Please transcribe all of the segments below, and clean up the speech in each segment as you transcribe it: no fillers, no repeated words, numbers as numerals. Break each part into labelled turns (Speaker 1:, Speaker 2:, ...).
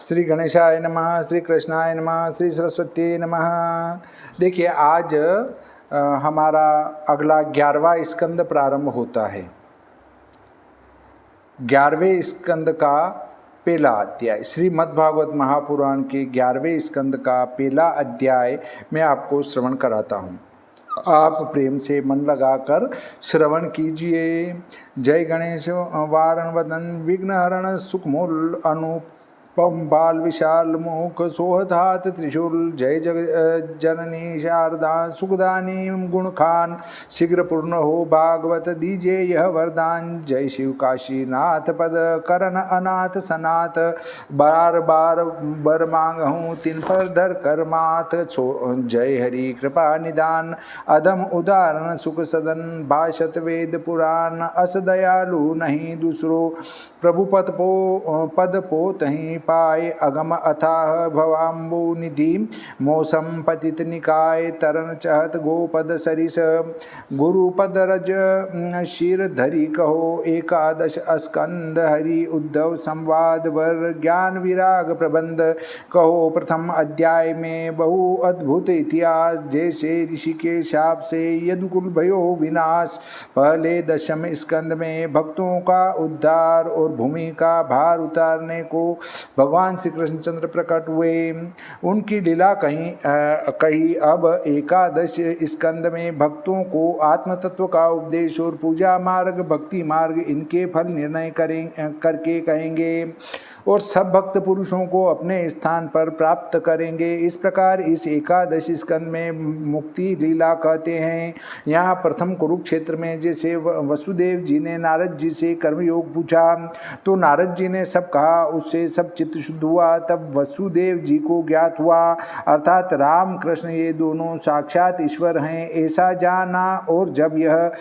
Speaker 1: श्री गणेशाय नमः, श्री कृष्णाय नमः, श्री सरस्वती नमः। देखिए आज हमारा अगला 11वां स्कंद प्रारंभ होता है। 11वें स्कंद का पहला अध्याय श्रीमद्भागवत महापुराण के 11वें स्कंद का पहला अध्याय मैं आपको श्रवण कराता हूँ। आप प्रेम से मन लगाकर श्रवण कीजिए। जय गणेश वारण वदन विघ्नहरण सुखमूल अनूप बाल विशाल मुख सोहधात त्रिशूल। जय जग जननी शारदा सुखदानी गुण खान। शीघ्र पूर्ण हो भागवत दीजिए यह वरदान। जय शिव काशी नाथ पद करण अनाथ सनाथ। बार बार बर मांगहूँ तिन पर धर कर माथ। जय हरि कृपा निदान अधम उदाहरण सुख सदन। भाषत वेद पुराण अस दयालु नहीं दूसरो। प्रभु पद पोत ही पाए अगम अथाह भवाम्बु निधि। मौसम पतित निकाय तरन चहत गोपद सरिस। गुरुपद रज शीर धरी कहो एकादश स्कंद। हरि उद्धव संवाद वर ज्ञान विराग प्रबंध। कहो प्रथम अध्याय में बहु अद्भुत इतिहास। जैसे ऋषि के शाप से यदुकुल भयो विनाश। पहले दशम स्कंद में भक्तों का उद्धार और भूमि का भार उतारने को भगवान श्री कृष्णचंद्र प्रकट हुए। उनकी लीला कही। अब एकादश स्कंद में भक्तों को आत्म तत्व का उपदेश और पूजा मार्ग भक्ति मार्ग इनके फल निर्णय करके कहेंगे और सब भक्त पुरुषों को अपने स्थान पर प्राप्त करेंगे। इस प्रकार इस एकादश स्कंद में मुक्ति लीला कहते हैं। यहाँ प्रथम कुरुक्षेत्र में जैसे वसुदेव जी ने नारद जी से कर्मयोग पूछा तो नारद जी ने सब कहा, उससे सब चित्त शुद्ध हुआ। तब वसुदेव जी को ज्ञात हुआ अर्थात राम कृष्ण ये दोनों साक्षात ईश्वर हैं ऐसा जाना। और जब यह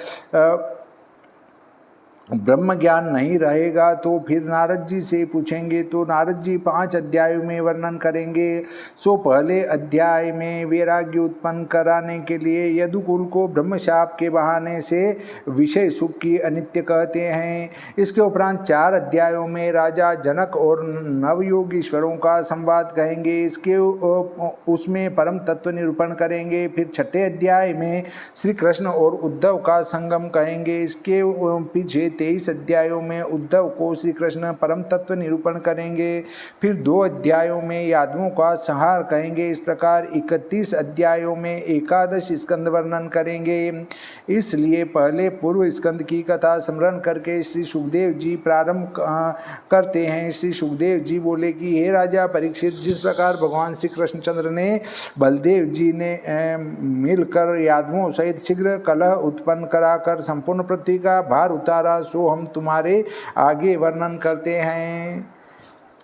Speaker 1: ब्रह्म ज्ञान नहीं रहेगा तो फिर नारद जी से पूछेंगे तो नारद जी 5 अध्यायों में वर्णन करेंगे। सो पहले अध्याय में वैराग्य उत्पन्न कराने के लिए यदुकुल को ब्रह्मशाप के बहाने से विषय सुख की अनित्य कहते हैं। इसके उपरांत 4 अध्यायों में राजा जनक और नवयोगीश्वरों का संवाद कहेंगे। उसमें परम तत्व निरूपण करेंगे। फिर 6ठे अध्याय में श्री कृष्ण और उद्धव का संगम कहेंगे। इसके पीछे 23 अध्यायों में उद्धव को श्री कृष्ण परम तत्व निरूपण करेंगे। फिर 2 अध्यायों में यादवों का संहार कहेंगे। इस प्रकार 31 अध्यायों में एकादश स्कंद वर्णन करेंगे। इसलिए पहले पूर्व स्कंद की कथा स्मरण करके श्री सुखदेव जी प्रारंभ करते हैं। श्री सुखदेव जी बोले कि हे राजा परीक्षित, जिस प्रकार भगवान श्री कृष्णचंद्र ने बलदेव जी ने मिलकर यादवों सहित शीघ्र कलह उत्पन्न कराकर संपूर्ण पृथ्वी का भार उतारा, सो हम तुम्हारे आगे वर्णन करते हैं।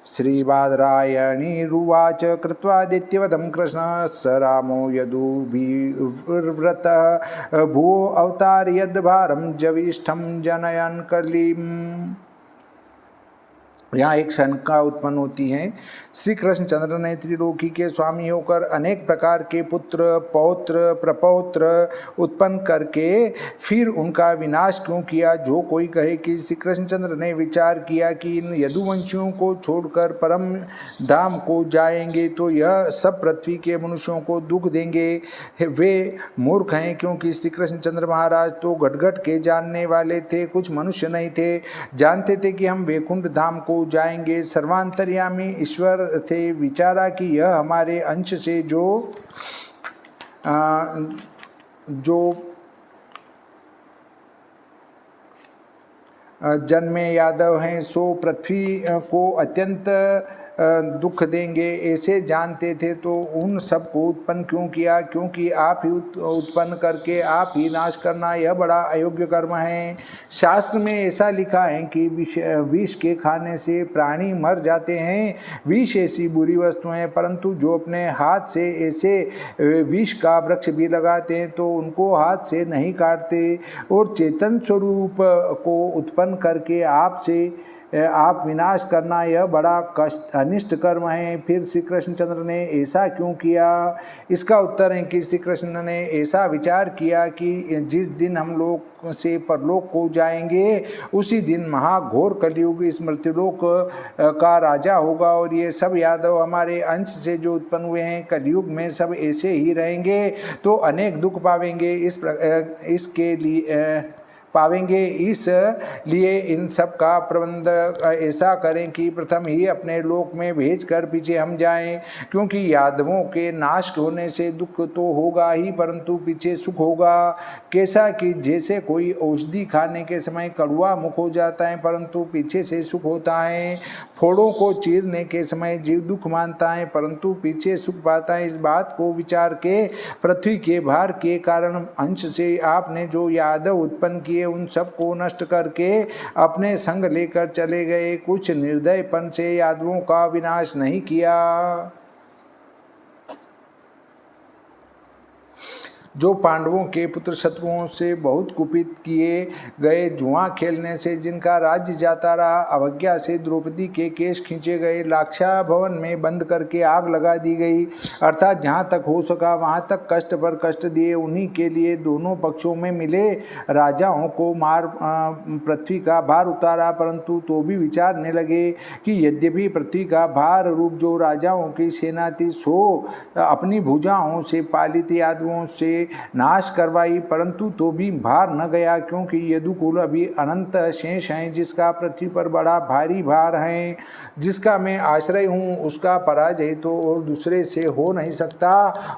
Speaker 1: श्रीबादरायणी रुवाच कृत्वा दैत्यवधं कृष्ण स रामो यदुभिर्व्रत भुवो अवतारयद् भारं जविष्ठं जनयन् कलिम्। यहाँ एक शंका उत्पन्न होती है। श्री कृष्णचंद्र ने त्रिलोकी के स्वामी होकर अनेक प्रकार के पुत्र पौत्र प्रपौत्र उत्पन्न करके फिर उनका विनाश क्यों किया। जो कोई कहे कि श्री कृष्णचंद्र ने विचार किया कि इन यदुवंशियों को छोड़कर परम धाम को जाएंगे तो यह सब पृथ्वी के मनुष्यों को दुख देंगे, वे मूर्ख हैं। क्योंकि श्री कृष्णचंद्र महाराज तो घट के जानने वाले थे, कुछ मनुष्य नहीं थे। जानते थे कि हम वैकुंठ धाम को जाएंगे। सर्वांतर्यामी ईश्वर थे। विचारा कि यह हमारे अंश से जो जन्मे यादव हैं सो पृथ्वी को अत्यंत दुख देंगे ऐसे जानते थे तो उन सबको उत्पन्न क्यों किया। क्योंकि आप ही उत्पन्न करके आप ही नाश करना यह बड़ा अयोग्य कर्म है। शास्त्र में ऐसा लिखा है कि विष के खाने से प्राणी मर जाते हैं। विष ऐसी बुरी वस्तु है, परंतु जो अपने हाथ से ऐसे विष का वृक्ष भी लगाते हैं तो उनको हाथ से नहीं काटते। और चेतन स्वरूप को उत्पन्न करके आपसे आप विनाश करना यह बड़ा कष्ट अनिष्ट कर्म है। फिर श्री कृष्णचंद्र ने ऐसा क्यों किया? इसका उत्तर है कि श्री कृष्ण ने ऐसा विचार किया कि जिस दिन हम लोग से परलोक को जाएंगे उसी दिन महाघोर कलयुग इस मृत्युलोक का राजा होगा और ये सब यादव हमारे अंश से जो उत्पन्न हुए हैं कलयुग में सब ऐसे ही रहेंगे तो अनेक दुख पावेंगे। इसके लिए इसलिए इन सब का प्रबंध ऐसा करें कि प्रथम ही अपने लोक में भेजकर पीछे हम जाएं, क्योंकि यादवों के नाश होने से दुख तो होगा ही परंतु पीछे सुख होगा। कैसा कि जैसे कोई औषधि खाने के समय कड़वा मुख हो जाता है परंतु पीछे से सुख होता है, फोड़ों को चीरने के समय जीव दुख मानता है परंतु पीछे सुख पाता है। इस बात को विचार के पृथ्वी के भार के कारण अंश से आपने जो यादव उत्पन्न किए उन सबको नष्ट करके अपने संग लेकर चले गए। कुछ निर्दयपन से यादवों का विनाश नहीं किया। जो पांडवों के पुत्र शत्रुओं से बहुत कुपित किए गए, जुआ खेलने से जिनका राज्य जाता रहा, अवज्ञा से द्रौपदी के केश खींचे गए, लाक्षा भवन में बंद करके आग लगा दी गई, अर्थात जहाँ तक हो सका वहाँ तक कष्ट पर कष्ट दिए, उन्हीं के लिए दोनों पक्षों में मिले राजाओं को मार पृथ्वी का भार उतारा, परंतु तो भी विचारने लगे कि यद्यपि पृथ्वी का भार रूप जो राजाओं की सेना थी सो अपनी भुजाओं से पालित यादवों से नाश करवाई, परंतु तो भी भार न गया, क्योंकि यदुकुल अभी अनंत शेष हैं, जिसका पृथ्वी पर बड़ा भारी भार है। जिसका मैं आश्रय हूँ उसका पराजय तो और दूसरे से हो नहीं सकता,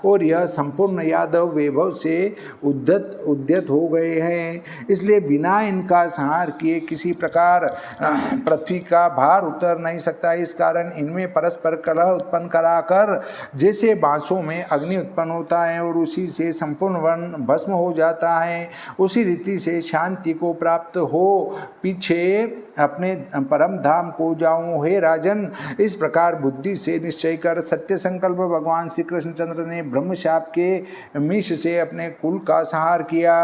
Speaker 1: और यह संपूर्ण यादव वैभव से उद्यत हो गए हैं। इसलिए बिना इनका संहार किए किसी प्रकार पृथ्वी का भार उतर नहीं सकता। इस कारण इनमें परस्पर कलह उत्पन्न कराकर जैसे बांसों में अग्नि उत्पन्न होता है और उसी से संपूर्ण वन भस्म हो जाता है, उसी रीति से शांति को प्राप्त हो पीछे अपने परम धाम को जाऊं। हे राजन, इस प्रकार बुद्धि से निश्चय कर सत्य संकल्प भगवान श्री कृष्णचंद्र ने ब्रह्मशाप के मिश से अपने कुल का संहार किया,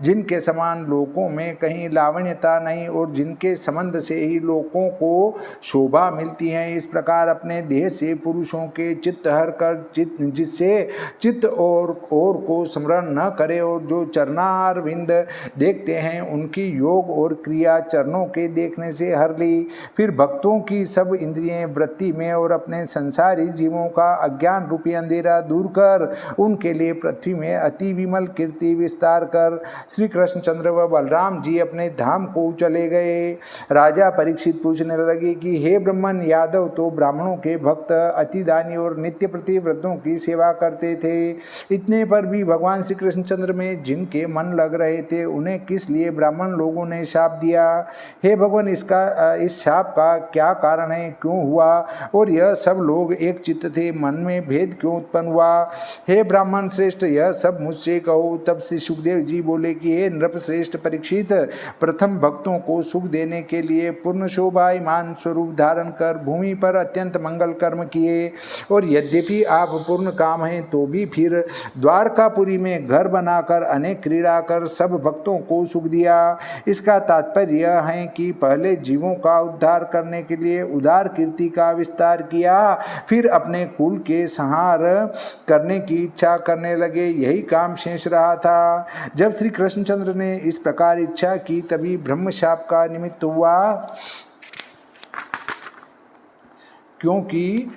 Speaker 1: जिनके समान लोकों में कहीं लावण्यता नहीं और जिनके संबंध से ही लोकों को शोभा मिलती है। इस प्रकार अपने देह से पुरुषों के चित्त हर कर जिससे चित्त और को स्मरण न करे और जो चरणारविंद देखते हैं उनकी योग और क्रिया चरणों के देखने से हर ली। फिर भक्तों की सब इंद्रियें वृत्ति में और अपने संसारी जीवों का अज्ञान रूपी अंधेरा दूर कर उनके लिए पृथ्वी में अति विमल कीर्ति विस्तार कर श्री कृष्णचंद्र व बलराम जी अपने धाम को चले गए। राजा परीक्षित पूछने लगे कि हे ब्रह्मन, यादव तो ब्राह्मणों के भक्त, अतिदानी और नित्य प्रति वृद्धों की सेवा करते थे। इतने पर भी भगवान श्री कृष्णचंद्र में जिनके मन लग रहे थे उन्हें किस लिए ब्राह्मण लोगों ने शाप दिया? हे भगवान, इस शाप का क्या कारण है, क्यों हुआ, और यह सब लोग एक चित्त थे, मन में भेद क्यों उत्पन्न हुआ? हे ब्राह्मण श्रेष्ठ, यह सब मुझसे कहो। तब श्री सुखदेव जी बोले कि हे नृप श्रेष्ठ परीक्षित, प्रथम भक्तों को सुख देने के लिए पूर्ण शोभायमान स्वरूप धारण कर भूमि पर अत्यंत मंगल कर्म किए, और यद्यपि आप पूर्ण काम हैं तो भी फिर द्वारकापुरी में घर बनाकर अनेक क्रीड़ा कर सब भक्तों को सुख दिया। इसका तात्पर्य यह है कि पहले जीवों का उद्धार करने के लिए उदार कीर्ति का विस्तार किया, फिर अपने कुल के संहार करने की इच्छा करने लगे। यही काम शेष रहा था। जब श्री कृष्णचंद्र ने इस प्रकार इच्छा की तभी ब्रह्मशाप का निमित्त हुआ, क्योंकि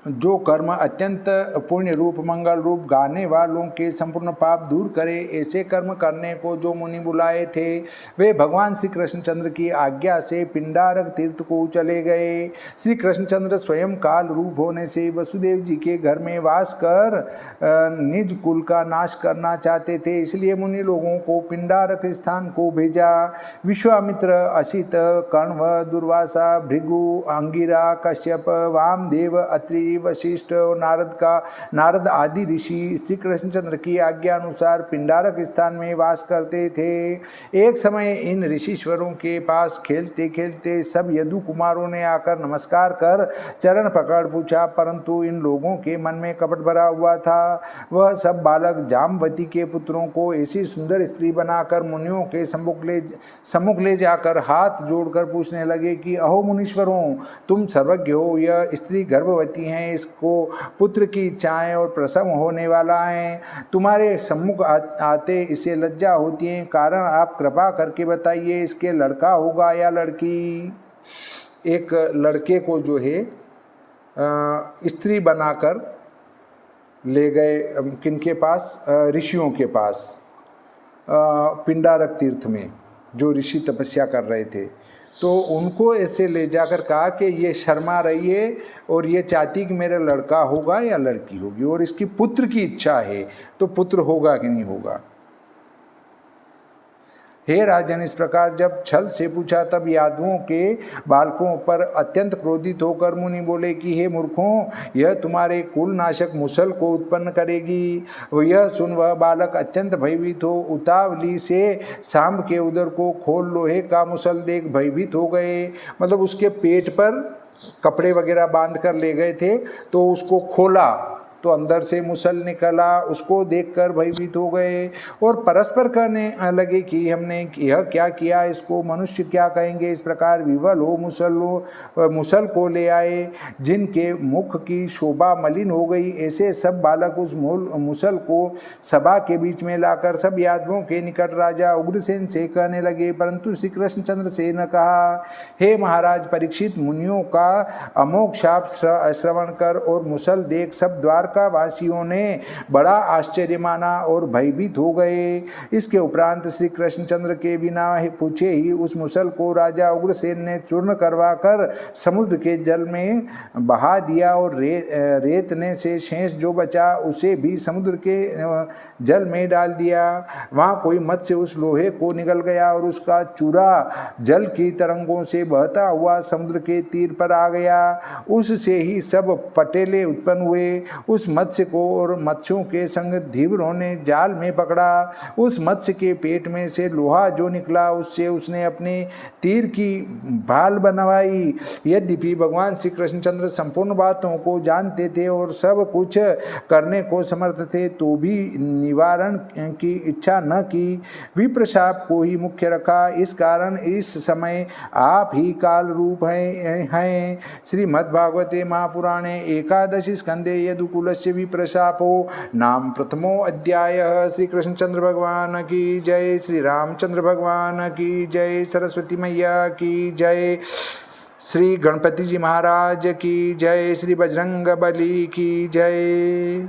Speaker 1: जो कर्म अत्यंत पुण्य रूप मंगल रूप गाने वालों के संपूर्ण पाप दूर करे, ऐसे कर्म करने को जो मुनि बुलाए थे वे भगवान श्री कृष्णचंद्र की आज्ञा से पिंडारक तीर्थ को चले गए। श्री कृष्णचंद्र स्वयं काल रूप होने से वसुदेव जी के घर में वास कर निज कुल का नाश करना चाहते थे, इसलिए मुनि लोगों को पिंडारक स्थान को भेजा। विश्वामित्र, असित, कण्व, दुर्वासा, भृगु, अंगिरा, कश्यप, वामदेव, अत्रि अत्रि, वशिष्ठ और नारद आदि ऋषि श्री कृष्णचंद्र की आज्ञा अनुसार पिंडारक स्थान में वास करते थे। एक समय इन ऋषिश्वरों के पास खेलते खेलते सब यदु कुमारों ने आकर नमस्कार कर चरण पकड़ पूछा, परंतु इन लोगों के मन में कपट भरा हुआ था। वह सब बालक जामवती के पुत्रों को ऐसी सुंदर स्त्री बनाकर मुनियों के सम्मुख ले जाकर हाथ जोड़कर पूछने लगे कि अहो मुनीश्वरों, तुम सर्वज्ञ हो, यह स्त्री गर्भवती है, इसको पुत्र की इच्छाएं और प्रसव होने वाला है। तुम्हारे सम्मुख आते इसे लज्जा होती है, कारण आप कृपा करके बताइए, इसके लड़का होगा या लड़की। एक लड़के को जो है स्त्री बनाकर ले गए किनके पास, ऋषियों के पास, पिंडारक तीर्थ में जो ऋषि तपस्या कर रहे थे। तो उनको ऐसे ले जाकर कहा कि ये शर्मा रही है और ये चाहती कि मेरा लड़का होगा या लड़की होगी, और इसकी पुत्र की इच्छा है, तो पुत्र होगा कि नहीं होगा। हे राजन, इस प्रकार जब छल से पूछा तब यादवों के बालकों पर अत्यंत क्रोधित होकर मुनि बोले कि हे मूर्खों, यह तुम्हारे कुल नाशक मुसल को उत्पन्न करेगी। यह सुन वह बालक अत्यंत भयभीत हो उतावली से सांब के उदर को खोल लोहे का मुसल देख भयभीत हो गए। मतलब उसके पेट पर कपड़े वगैरह बांध कर ले गए थे, तो उसको खोला तो अंदर से मुसल निकला, उसको देखकर भयभीत हो गए और परस्पर कहने लगे कि हमने यह क्या किया, इसको मनुष्य क्या कहेंगे। इस प्रकार विवल हो मुसल को ले आए, जिनके मुख की शोभा मलिन हो गई। ऐसे सब बालक उस मुसल को सभा के बीच में लाकर सब यादवों के निकट राजा उग्रसेन से कहने लगे, परंतु श्री कृष्णचंद्र से न कहा, हे महाराज परीक्षित, मुनियों का अमोघ शाप श्रवण कर और मुसल देख सब द्वारका वासियों ने बड़ा आश्चर्य माना और भयभीत हो गए। इसके उपरांत श्री कृष्णचंद्र के बिना पूछे ही उस मुसल को राजा उग्रसेन ने चूर्ण करवा कर समुद्र के जल में बहा दिया और रेतने से शेष जो बचा उसे भी समुद्र के जल में डाल दिया। वहाँ कोई मत्स्य उस लोहे को निगल गया और उसका चूरा जल की तरंगों से बहता हुआ समुद्र के तीर पर आ गया। उससे ही सब पटेले उत्पन्न हुए। उस मत्स्य को और मत्स्यों के संग धीवरों ने जाल में पकड़ा। उस मत्स्य के पेट में से लोहा जो निकला उससे उसने अपने तीर की भाल बनवाई। यद्यपि भगवान श्री कृष्णचंद्र संपूर्ण बातों को जानते थे और सब कुछ करने को समर्थ थे, तो भी निवारण की इच्छा न की, विप्रशाप को ही मुख्य रखा। इस कारण इस समय आप ही काल रूप हैं। श्रीमद्भागवते महापुराणे एकादशी स्कंदे यदुकुलस्य विप्रशापो नाम प्रथमो अध्यायः। श्री कृष्णचंद्र भगवान की जय, श्री रामचंद्र भगवान की जय, सरस्वती मैया की जय, श्री गणपति जी महाराज की जय, श्री बजरंग बली की जय।